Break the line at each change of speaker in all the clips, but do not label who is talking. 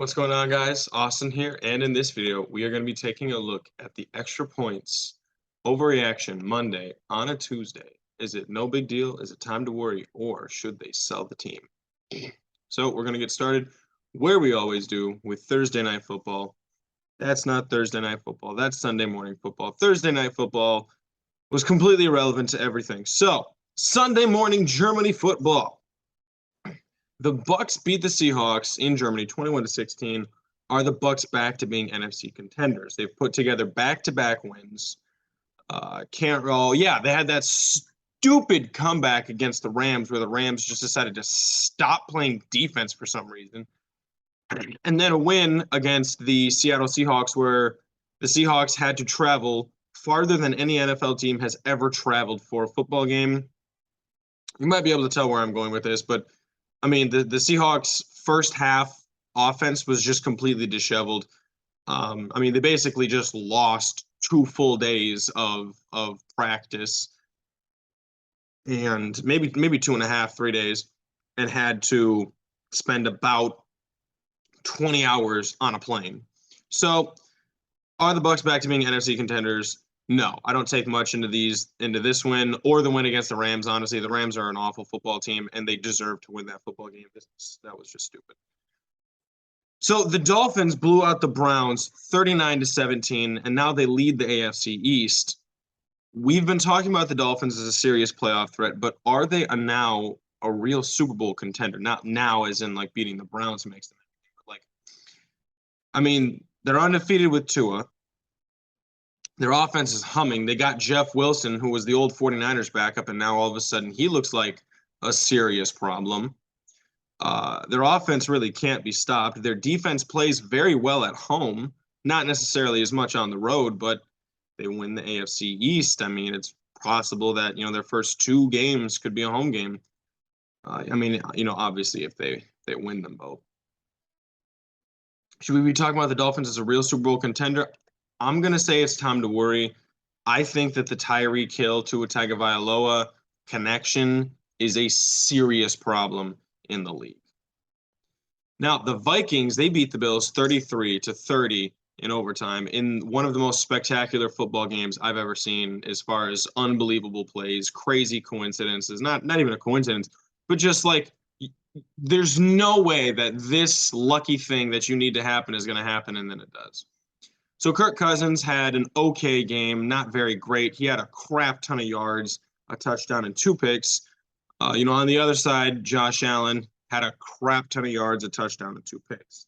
What's going on, guys? Austin here, and in this video, we are going to be taking a look at the extra points overreaction Monday on a Tuesday. Is it no big deal? Is it time to worry? Or should they sell the team? So we're going to get started where we always do with Thursday Night Football. That's not Thursday Night Football. That's Sunday Morning Football. Thursday Night Football was completely irrelevant to everything. So Sunday morning Germany football. The Bucks beat the Seahawks in Germany 21-16. Are the Bucks back to being NFC contenders? They've put together back-to-back wins. They had that stupid comeback against the Rams where the Rams just decided to stop playing defense for some reason. And then a win against the Seattle Seahawks where the Seahawks had to travel farther than any NFL team has ever traveled for a football game. You might be able to tell where I'm going with this, but I mean, the Seahawks' first half offense was just completely disheveled. They basically just lost 2 full days of practice and maybe 2.5, 3 days, and had to spend about 20 hours on a plane. So, are the Bucks back to being NFC contenders? No, I don't take much into this win or the win against the Rams. Honestly, the Rams are an awful football team, and they deserve to win that football game. That was just stupid. So the Dolphins blew out the Browns 39-17, and now they lead the AFC East. We've been talking about the Dolphins as a serious playoff threat, but are they now a real Super Bowl contender? Not now, as in like beating the Browns makes them. They're undefeated with Tua. Their offense is humming. They got Jeff Wilson, who was the old 49ers backup, and now all of a sudden he looks like a serious problem. Their offense really can't be stopped. Their defense plays very well at home, not necessarily as much on the road, but they win the AFC East. It's possible that, their first 2 games could be a home game. Obviously if they win them both. Should we be talking about the Dolphins as a real Super Bowl contender? I'm going to say it's time to worry. I think that the Tyreek Hill to Tagovailoa connection is a serious problem in the league. Now, the Vikings, they beat the Bills 33-30 in overtime in one of the most spectacular football games I've ever seen as far as unbelievable plays, crazy coincidences, not even a coincidence, but just like there's no way that this lucky thing that you need to happen is going to happen, and then it does. So Kirk Cousins had an okay game, not very great. He had a crap ton of yards, a touchdown, and 2 picks. On the other side, Josh Allen had a crap ton of yards, a touchdown, and 2 picks.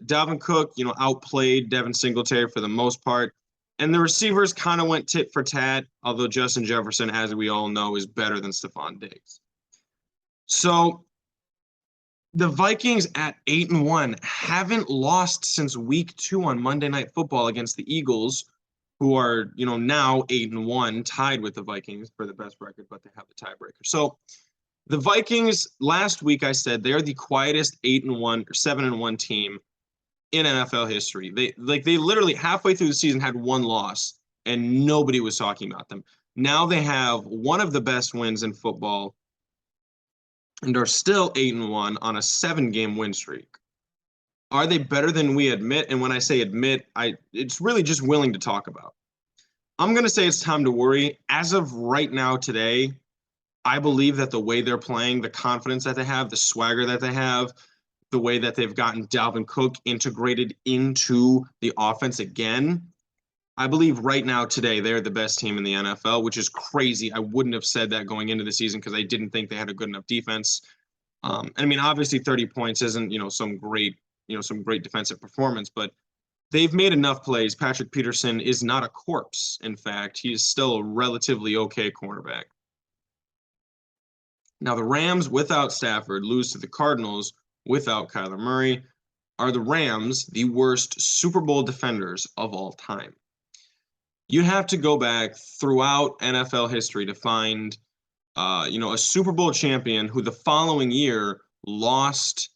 Dalvin Cook, outplayed Devin Singletary for the most part. And the receivers kind of went tit for tat, although Justin Jefferson, as we all know, is better than Stephon Diggs. So the Vikings at 8-1 haven't lost since week 2 on Monday Night Football against the Eagles, who are, now 8-1, tied with the Vikings for the best record, but they have the tiebreaker. So the Vikings, last week I said they're the quietest 8-1 or 7-1 team in NFL history. They literally halfway through the season had 1 loss, and nobody was talking about them. Now they have one of the best wins in football, and are still 8-1 on a 7-game win streak. Are they better than we admit? And when I say admit, it's really just willing to talk about. I'm going to say it's time to worry. As of right now today, I believe that the way they're playing, the confidence that they have, the swagger that they have, the way that they've gotten Dalvin Cook integrated into the offense again, I believe right now today they're the best team in the NFL, which is crazy. I wouldn't have said that going into the season because I didn't think they had a good enough defense. Obviously 30 points isn't, some great defensive performance, but they've made enough plays. Patrick Peterson is not a corpse. In fact, he is still a relatively okay cornerback. Now the Rams without Stafford lose to the Cardinals without Kyler Murray. Are the Rams the worst Super Bowl defenders of all time? You have to go back throughout NFL history to find, a Super Bowl champion who the following year lost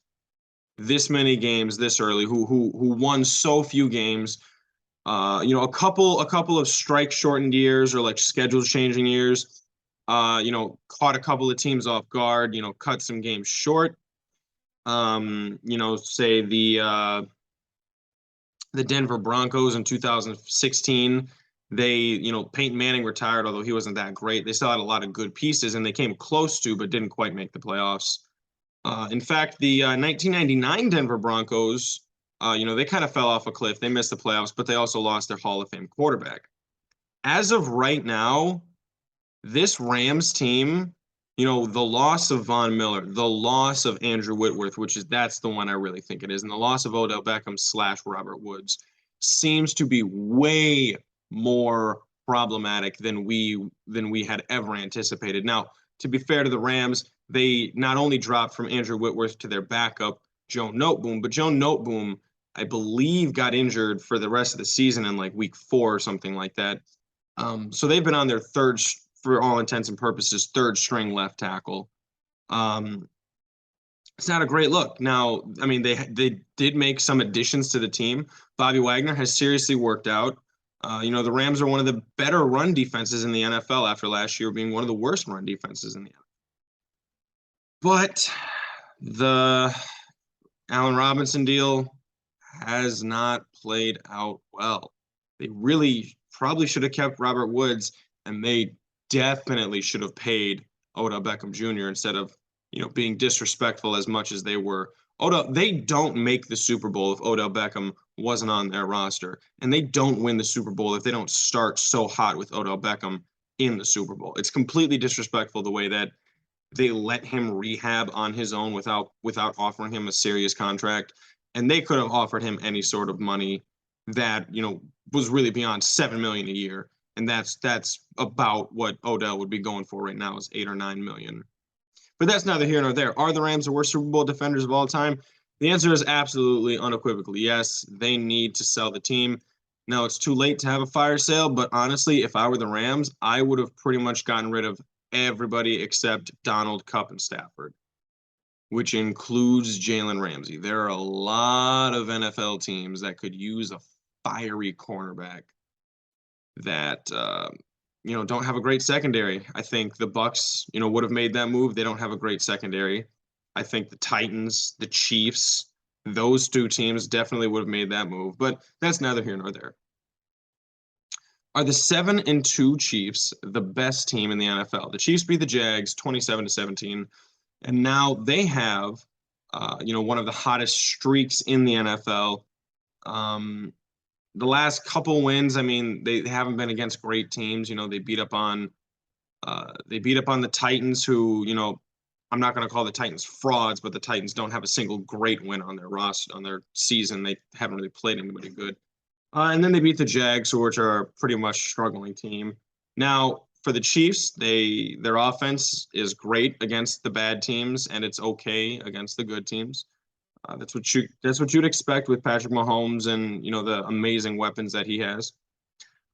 this many games this early, who won so few games. A couple of strike shortened years or like schedule changing years. Caught a couple of teams off guard. Cut some games short. say the Denver Broncos in 2016. Peyton Manning retired, although he wasn't that great. They still had a lot of good pieces, and they came close to, but didn't quite make the playoffs. In fact, the 1999 Denver Broncos, they kind of fell off a cliff. They missed the playoffs, but they also lost their Hall of Fame quarterback. As of right now, this Rams team, the loss of Von Miller, the loss of Andrew Whitworth, that's the one I really think it is, and the loss of Odell Beckham / Robert Woods seems to be way more problematic than we had ever anticipated. Now, to be fair to the Rams, they not only dropped from Andrew Whitworth to their backup, Joe Noteboom, but Joe Noteboom, I believe, got injured for the rest of the season in like week 4 or something like that. So they've been on their for all intents and purposes, third string left tackle. It's not a great look. Now, I mean, they did make some additions to the team. Bobby Wagner has seriously worked out. The Rams are one of the better run defenses in the NFL after last year being one of the worst run defenses in the NFL. But the Allen Robinson deal has not played out well. They really probably should have kept Robert Woods, and they definitely should have paid Odell Beckham Jr. instead of, being disrespectful as much as they were. They don't make the Super Bowl if Odell Beckham wasn't on their roster, and they don't win the Super Bowl if they don't start so hot with Odell Beckham in the Super Bowl. It's completely disrespectful the way that they let him rehab on his own without offering him a serious contract, and they could have offered him any sort of money that was really beyond $7 million a year, and that's about what Odell would be going for right now, is $8 or $9 million. But that's neither here nor there. Are the Rams the worst Super Bowl defenders of all time? The answer is absolutely, unequivocally yes. They need to sell the team. Now, it's too late to have a fire sale, but honestly, if I were the Rams, I would have pretty much gotten rid of everybody except Donald, Kupp, and Stafford, which includes Jalen Ramsey. There are a lot of NFL teams that could use a fiery cornerback that don't have a great secondary. I think the Bucs, would have made that move. They don't have a great secondary. I think the Titans, the Chiefs, those two teams definitely would have made that move, but that's neither here nor there. Are the 7-2 Chiefs the best team in the NFL? The Chiefs beat the Jags 27-17, and now they have, one of the hottest streaks in the NFL. The last couple wins, I mean, they haven't been against great teams. They beat up on the Titans, who, I'm not going to call the Titans frauds, but the Titans don't have a single great win on their roster, on their season. They haven't really played anybody good. And then they beat the Jags, which are a pretty much struggling team. Now, for the Chiefs, their offense is great against the bad teams, and it's okay against the good teams. That's what you'd expect with Patrick Mahomes and the amazing weapons that he has.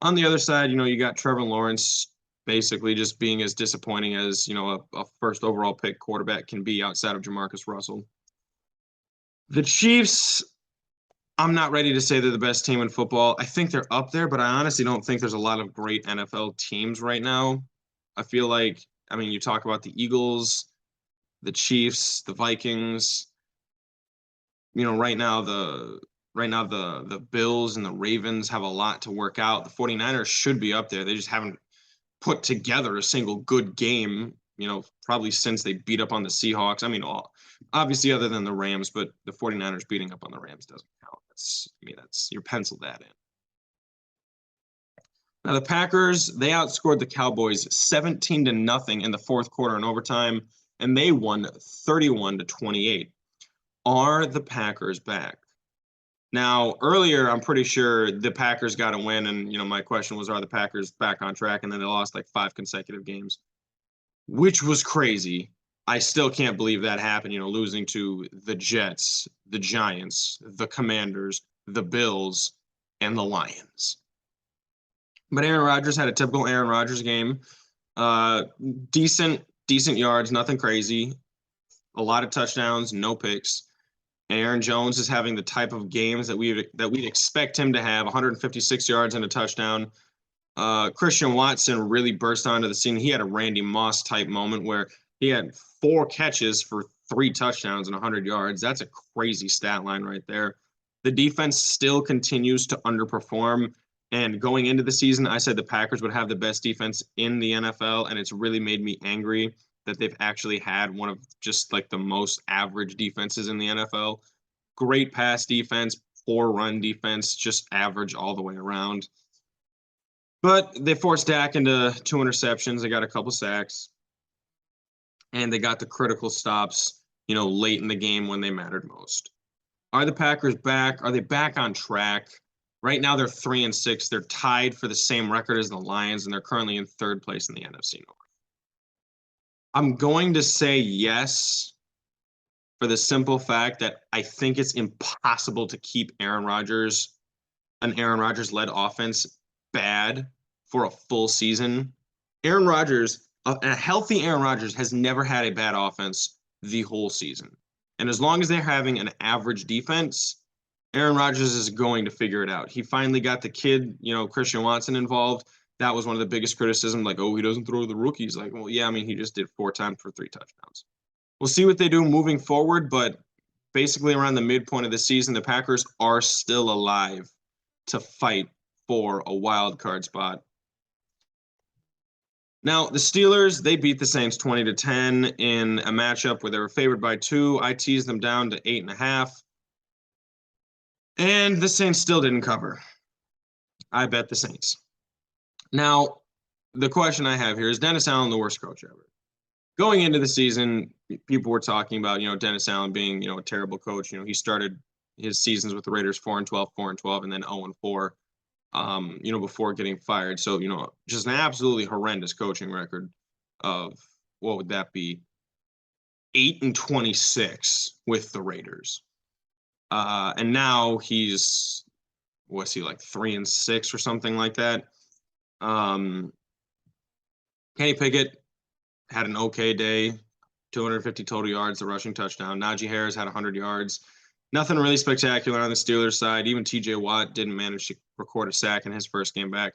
On the other side, you got Trevor Lawrence basically just being as disappointing as a first overall pick quarterback can be outside of Jamarcus Russell. The Chiefs, I'm not ready to say they're the best team in football. I think they're up there, but I honestly don't think there's a lot of great NFL teams right now. I feel like, you talk about the Eagles, the Chiefs, the Vikings. Right now the Bills and the Ravens have a lot to work out. The 49ers should be up there. They just haven't put together a single good game, probably since they beat up on the Seahawks. Obviously other than the Rams, but the 49ers beating up on the Rams doesn't count. That's you're penciled that in. Now the Packers, they outscored the Cowboys 17-0 in the fourth quarter in overtime, and they won 31-28. Are the Packers back? Now, earlier, I'm pretty sure the Packers got a win, and, my question was, are the Packers back on track? And then they lost like 5 consecutive games, which was crazy. I still can't believe that happened, losing to the Jets, the Giants, the Commanders, the Bills, and the Lions. But Aaron Rodgers had a typical Aaron Rodgers game. Decent yards, nothing crazy. A lot of touchdowns, no picks. Aaron Jones is having the type of games that we'd expect him to have, 156 yards and a touchdown. Christian Watson really burst onto the scene. He had a Randy Moss type moment where he had 4 catches for 3 touchdowns and 100 yards. That's a crazy stat line right there. The defense still continues to underperform. And going into the season, I said the Packers would have the best defense in the NFL, and it's really made me angry that they've actually had one of just like the most average defenses in the NFL. Great pass defense, poor run defense, just average all the way around. But they forced Dak into 2 interceptions. They got a couple sacks. And they got the critical stops, late in the game when they mattered most. Are the Packers back? Are they back on track? Right now they're 3-6. They're tied for the same record as the Lions, and they're currently in 3rd place in the NFC North. I'm going to say yes for the simple fact that I think it's impossible to keep an Aaron Rodgers-led offense bad for a full season. A healthy Aaron Rodgers has never had a bad offense the whole season. And as long as they're having an average defense, Aaron Rodgers is going to figure it out. He finally got the kid, Christian Watson involved. That was one of the biggest criticisms, like, oh, he doesn't throw to the rookies. Like, well, yeah, I mean, he just did 4 times for 3 touchdowns. We'll see what they do moving forward, but basically around the midpoint of the season, the Packers are still alive to fight for a wild card spot. Now, the Steelers, they beat the Saints 20-10 in a matchup where they were favored by 2. I teased them down to 8.5. And the Saints still didn't cover. I bet the Saints. Now, the question I have here is Dennis Allen the worst coach ever? Going into the season, people were talking about, Dennis Allen being, a terrible coach. He started his seasons with the Raiders 4-12, 4-12, and then 0-4, before getting fired. So, just an absolutely horrendous coaching record of, what would that be? 8-26 with the Raiders. And now he's, what's he, like 3-6 or something like that? Kenny Pickett had an okay day, 250 total yards, the rushing touchdown. Najee Harris had 100 yards. Nothing really spectacular on the Steelers side. Even TJ Watt didn't manage to record a sack in his first game back.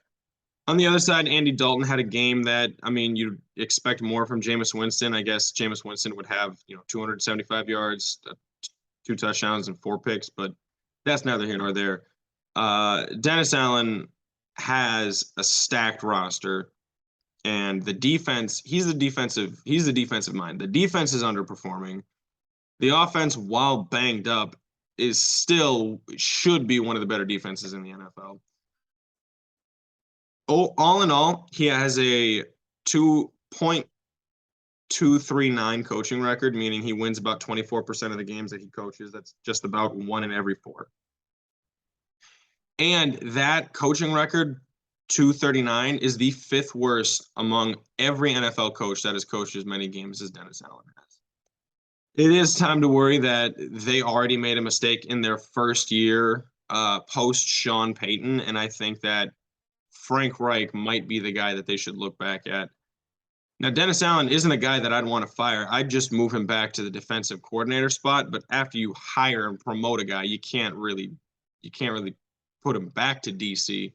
On the other side, Andy Dalton had a game that, you'd expect more from Jameis Winston. I guess Jameis Winston would have, 275 yards, 2 touchdowns, and 4 picks, but that's neither here nor there. Dennis Allen has a stacked roster, and the defense, he's the defensive mind. The defense is underperforming. The offense, while banged up, should be one of the better defenses in the NFL. All in all, he has a 2.239 coaching record, meaning he wins about 24% of the games that he coaches. That's just about 1 in every 4. And that coaching record, 239, is the 5th worst among every NFL coach that has coached as many games as Dennis Allen has. It is time to worry that they already made a mistake in their first year post Sean Payton, and I think that Frank Reich might be the guy that they should look back at. Now, Dennis Allen isn't a guy that I'd want to fire. I'd just move him back to the defensive coordinator spot, but after you hire and promote a guy, you can't really put him back to DC.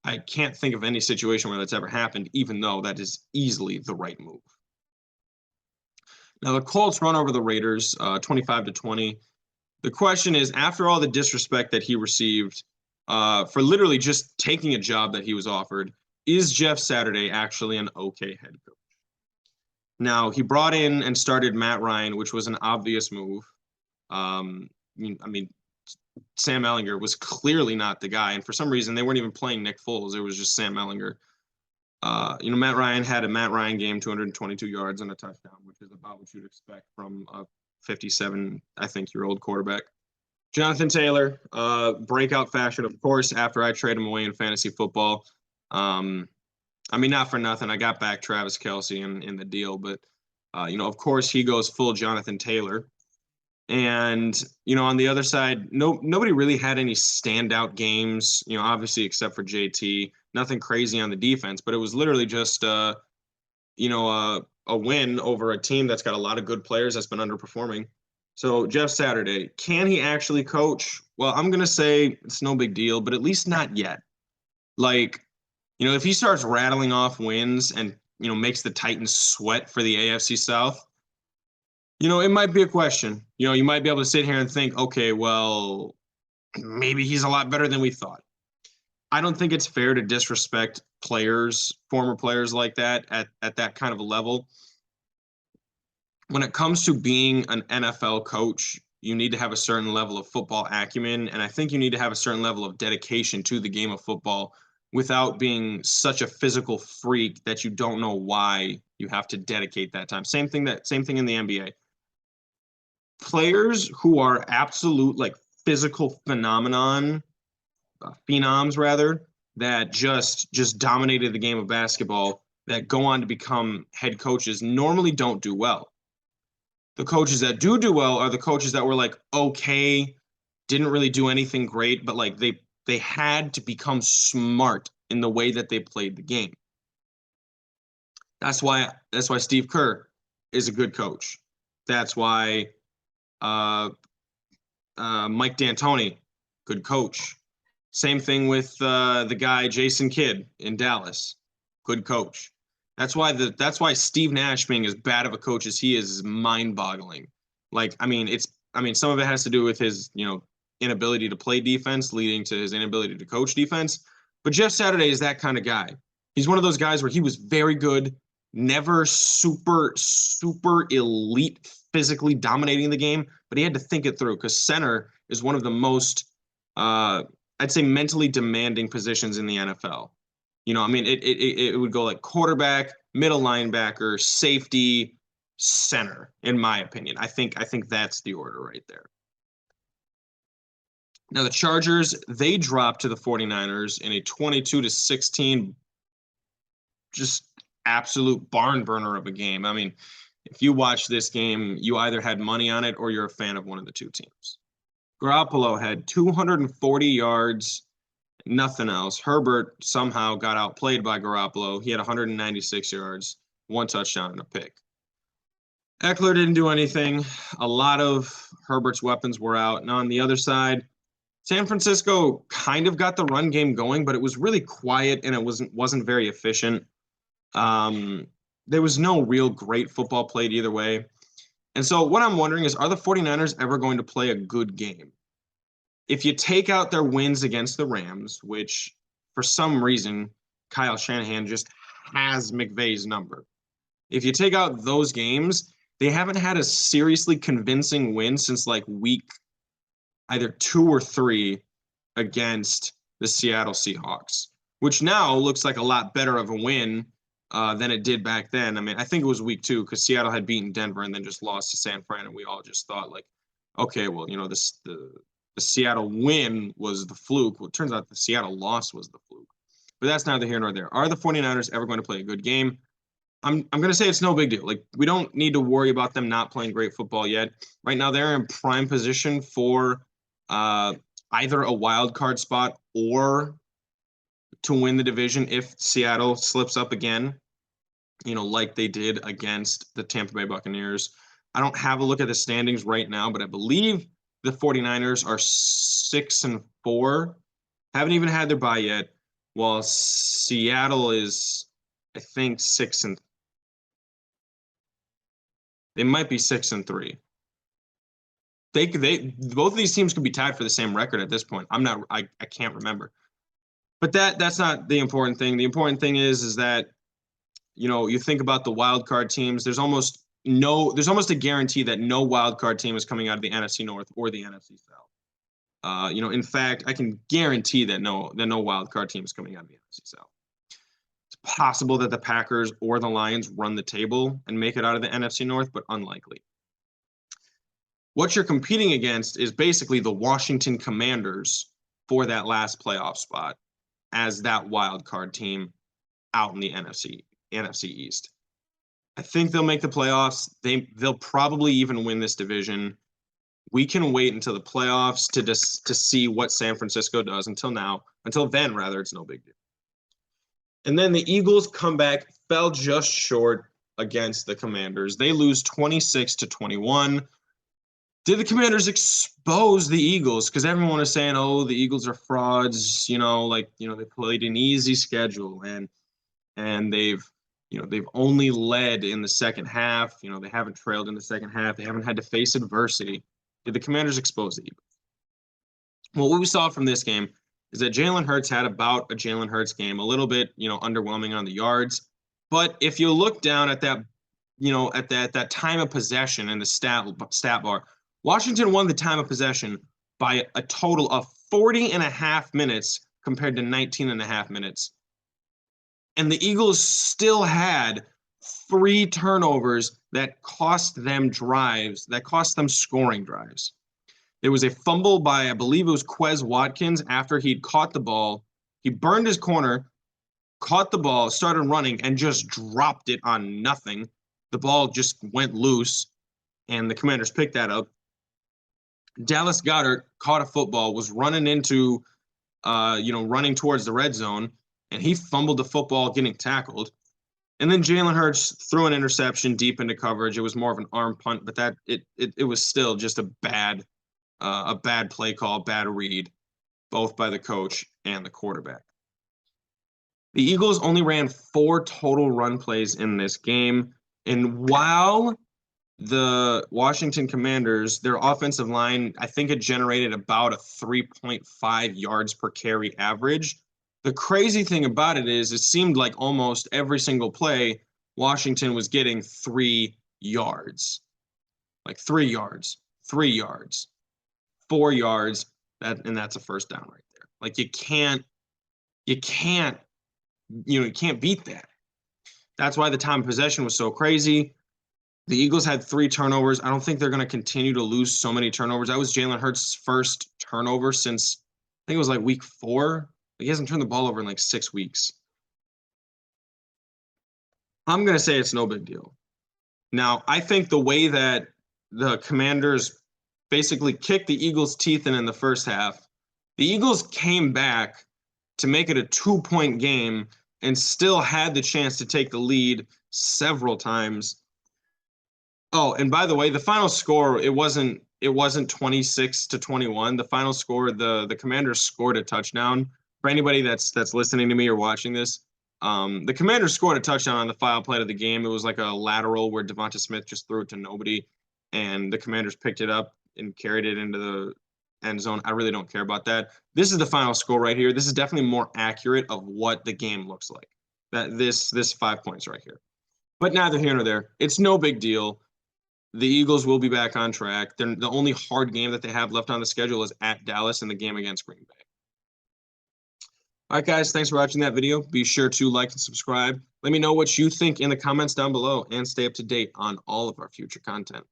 I can't think of any situation where that's ever happened, even though that is easily the right move. Now, the Colts run over the Raiders 25-20. The question is, after all the disrespect that he received for literally just taking a job that he was offered, is Jeff Saturday actually an okay head coach? Now, he brought in and started Matt Ryan, which was an obvious move. Sam Ehlinger was clearly not the guy, and for some reason, they weren't even playing Nick Foles. It was just Sam Ehlinger. Matt Ryan had a Matt Ryan game, 222 yards and a touchdown, which is about what you'd expect from a 57, I think, year old quarterback. Jonathan Taylor, breakout fashion, of course, after I trade him away in fantasy football. Not for nothing. I got back Travis Kelce in the deal, but, of course, he goes full Jonathan Taylor. And, on the other side, nobody really had any standout games, obviously except for JT. Nothing crazy on the defense, but it was literally just, a win over a team that's got a lot of good players that's been underperforming. So Jeff Saturday, can he actually coach? Well, I'm going to say it's no big deal, but at least not yet. If he starts rattling off wins and, makes the Titans sweat for the AFC South, It might be a question. You might be able to sit here and think, okay, well, maybe he's a lot better than we thought. I don't think it's fair to disrespect players, former players like that at that kind of a level. When it comes to being an NFL coach, you need to have a certain level of football acumen, and I think you need to have a certain level of dedication to the game of football without being such a physical freak that you don't know why you have to dedicate that time. Same thing in the NBA. Players who are absolute like physical phenoms rather, that just dominated the game of basketball, that go on to become head coaches normally don't do well. The coaches that do well are the coaches that were like, okay, didn't really do anything great, but like they had to become smart in the way that they played the game. That's why Steve Kerr is a good coach. That's why Mike D'Antoni, good coach. Same thing with the guy Jason Kidd in Dallas, good coach. That's why Steve Nash being as bad of a coach as he is mind-boggling. Like, I mean, some of it has to do with his, inability to play defense, leading to his inability to coach defense. But Jeff Saturday is that kind of guy. He's one of those guys where he was very good, never super elite physically dominating the game, but he had to think it through because center is one of the most, I'd say, mentally demanding positions in the NFL. I mean, it would go like quarterback, middle linebacker, safety, center, in my opinion. I think that's the order right there. Now the Chargers, they dropped to the 49ers in a 22-16, just absolute barn burner of a game. I mean, if you watch this game, you either had money on it or you're a fan of one of the two teams. Garoppolo had 240 yards, nothing else. Herbert somehow got outplayed by Garoppolo. He had 196 yards, one touchdown, and a pick. Eckler didn't do anything. A lot of Herbert's weapons were out. Now on the other side, San Francisco kind of got the run game going, but it was really quiet and it wasn't very efficient. There was no real great football played either way. And so what I'm wondering is, are the 49ers ever going to play a good game? If you take out their wins against the Rams, which for some reason Kyle Shanahan just has McVay's number. If you take out those games, they haven't had a seriously convincing win since like week either 2 or 3 against the Seattle Seahawks, which now looks like a lot better of a win than it did back then. I mean, I think it was week 2 because Seattle had beaten Denver and then just lost to San Fran, and we all just thought like, okay, well, the Seattle win was the fluke. Well, it turns out the Seattle loss was the fluke. But that's neither here nor there. Are the 49ers ever going to play a good game? I'm going to say it's no big deal. Like, we don't need to worry about them not playing great football yet. Right now, they're in prime position for either a wild card spot or to win the division if Seattle slips up again, like they did against the Tampa Bay Buccaneers. I don't have a look at the standings right now, but I believe the 49ers are 6-4, haven't even had their bye yet, while Seattle is, I think, they might be 6-3. They both of these teams could be tied for the same record at this point. I can't remember. But that's not the important thing. The important thing is that you think about the wild card teams, there's almost a guarantee that no wild card team is coming out of the NFC North or the NFC South. In fact, I can guarantee that no wild card team is coming out of the NFC South. It's possible that the Packers or the Lions run the table and make it out of the NFC North, but unlikely. What you're competing against is basically the Washington Commanders for that last playoff spot as that wild card team out in the NFC East. I think they'll make the playoffs. They'll probably even win this division. We can wait until the playoffs to see what San Francisco does. Until then, it's no big deal. And then the Eagles come back, fell just short against the Commanders. They lose 26-21. Did the Commanders expose the Eagles? Because everyone is saying, oh, the Eagles are frauds, they played an easy schedule and they've They've only led in the second half. They haven't trailed in the second half. They haven't had to face adversity. Did the Commanders expose the Eagles? Well, what we saw from this game is that Jalen Hurts had about a Jalen Hurts game, a little bit, underwhelming on the yards. But if you look down at that, at that time of possession in the stat bar, Washington won the time of possession by a total of 40 and a half minutes compared to 19 and a half minutes. And the Eagles still had 3 turnovers that cost them drives, that cost them scoring drives. There was a fumble by, I believe it was Quez Watkins after he'd caught the ball. He burned his corner, caught the ball, started running, and just dropped it on nothing. The ball just went loose, and the Commanders picked that up. Dallas Goedert caught a football, was running into, running towards the red zone, and he fumbled the football getting tackled. And then Jalen Hurts threw an interception deep into coverage. It was more of an arm punt, but it was still just a bad play call, bad read, both by the coach and the quarterback. The Eagles only ran 4 total run plays in this game. And while the Washington Commanders, their offensive line, I think it generated about a 3.5 yards per carry average. The crazy thing about it is it seemed like almost every single play, Washington was getting 3 yards. Like 3 yards, 3 yards, 4 yards, and that's a first down right there. Like you can't beat that. That's why the time of possession was so crazy. The Eagles had 3 turnovers. I don't think they're going to continue to lose so many turnovers. That was Jalen Hurts' first turnover since, I think it was like week 4. He hasn't turned the ball over in like 6 weeks. I'm going to say it's no big deal. Now, I think the way that the Commanders basically kicked the Eagles' teeth in the first half, the Eagles came back to make it a 2-point game and still had the chance to take the lead several times. Oh, and by the way, the final score, it wasn't 26-21. The final score, the Commanders scored a touchdown. For anybody that's listening to me or watching this, the Commanders scored a touchdown on the final play of the game. It was like a lateral where Devonta Smith just threw it to nobody, and the Commanders picked it up and carried it into the end zone. I really don't care about that. This is the final score right here. This is definitely more accurate of what the game looks like. That this 5 points right here. But neither here nor there. It's no big deal. The Eagles will be back on track. The only hard game that they have left on the schedule is at Dallas and the game against Green Bay. All right, guys, thanks for watching that video. Be sure to like and subscribe. Let me know what you think in the comments down below and stay up to date on all of our future content.